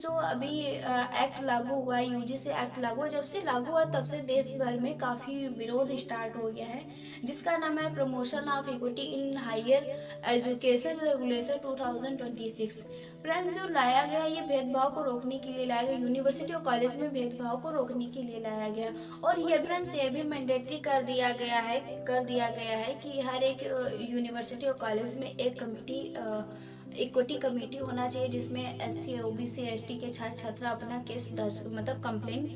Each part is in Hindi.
जो अभी एक्ट लागू हुआ है, यूजीसी एक्ट लागू हुआ, जब से लागू हुआ तब से देश भर में काफ़ी विरोध स्टार्ट हो गया है, जिसका नाम है promotion of equity in higher education regulation 2026। Friends, जो लाया गया है ये भेदभाव को रोकने के लिए लाया गया, यूनिवर्सिटी और कॉलेज में भेदभाव को रोकने के लिए लाया गया। और ये फ्रेंड्स ये भी मैंडेटरी कर दिया गया है कि हर एक यूनिवर्सिटी और कॉलेज में एक कमेटी इक्विटी कमेटी होना चाहिए, जिसमें एससी ओबीसी एसटी के छात्र छात्रा अपना केस दर्ज मतलब कंप्लेन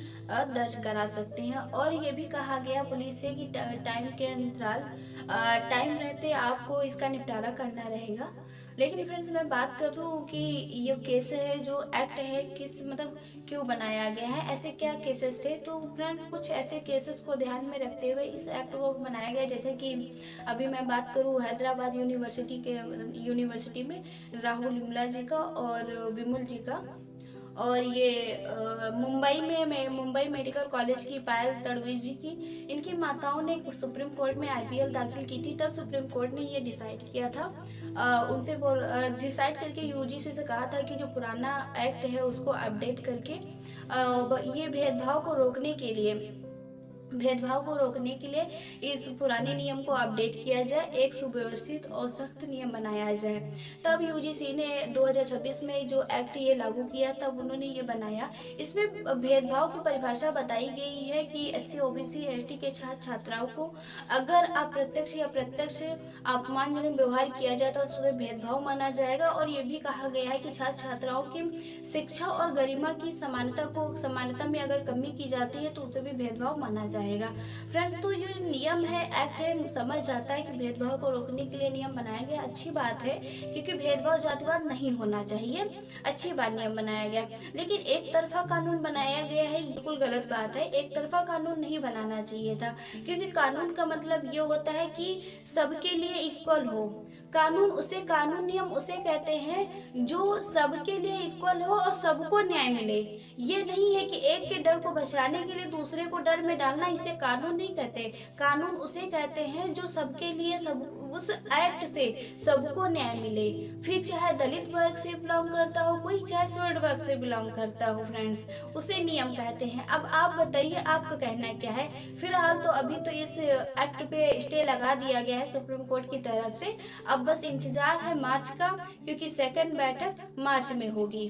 दर्ज करा सकते हैं। और ये भी कहा गया पुलिस से कि टाइम के अंतराल टाइम रहते आपको इसका निपटारा करना रहेगा। लेकिन फ्रेंड्स मैं बात करूँ कि ये केस है, जो एक्ट है, किस मतलब क्यों बनाया गया है, ऐसे क्या केसेस थे। तो फ्रेंड्स कुछ ऐसे केसेस को ध्यान में रखते हुए इस एक्ट को बनाया गया, जैसे कि अभी मैं बात करूँ हैदराबाद यूनिवर्सिटी में राहुल विमला जी का और विमल जी का। और ये मुंबई मेडिकल कॉलेज की पायल तड़वी जी की, इनकी माताओं ने सुप्रीम कोर्ट में आईपीएल दाखिल की थी। तब सुप्रीम कोर्ट ने ये डिसाइड किया था, उनसे डिसाइड करके यूजीसी से कहा था कि जो पुराना एक्ट है उसको अपडेट करके ये भेदभाव को रोकने के लिए इस पुराने नियम को अपडेट किया जाए, एक सुव्यवस्थित और सख्त नियम बनाया जाए। तब यूजीसी ने 2026 में जो एक्ट ये लागू किया, तब उन्होंने ये बनाया। इसमें भेदभाव की परिभाषा बताई गई है कि एससी ओबीसी एसटी के छात्र छात्राओं को अगर अप्रत्यक्ष या प्रत्यक्ष अपमानजनक व्यवहार किया जाए तो उसे भेदभाव माना जाएगा। और ये भी कहा गया है कि छात्र छात्राओं की शिक्षा और गरिमा की समानता में अगर कमी की जाती है तो उसे भी भेदभाव माना जाएगा। फ्रेंड्स, तो ये नियम है, एक्ट है, समझ जाता है कि भेदभाव को रोकने के लिए नियम बनाया गया, अच्छी बात है, क्योंकि भेदभाव जातिवाद नहीं होना चाहिए, अच्छी बात नियम बनाया गया। लेकिन एक तरफा कानून बनाया गया है, बिल्कुल गलत बात है, एक तरफा कानून नहीं बनाना चाहिए था, क्योंकि कानून का मतलब ये होता है कि सबके लिए इक्वल हो। कानून नियम उसे कहते हैं जो सबके लिए इक्वल हो और सबको न्याय मिले। ये नहीं है कि एक के डर को बचाने के लिए दूसरे को डर में डालना, इसे कानून नहीं कहते। कानून उसे कहते हैं जो सबके लिए उस एक्ट से सबको न्याय मिले, फिर चाहे दलित वर्ग से बिलोंग करता हो कोई, चाहे स्वर्ण वर्ग से बिलोंग करता हो, फ्रेंड्स उसे नियम कहते हैं। अब आप बताइए आपका कहना क्या है। फिलहाल तो अभी तो इस एक्ट पे स्टे लगा दिया गया है सुप्रीम कोर्ट की तरफ से, अब बस इंतजार है मार्च का, क्योंकि सेकंड बैठक मार्च में होगी।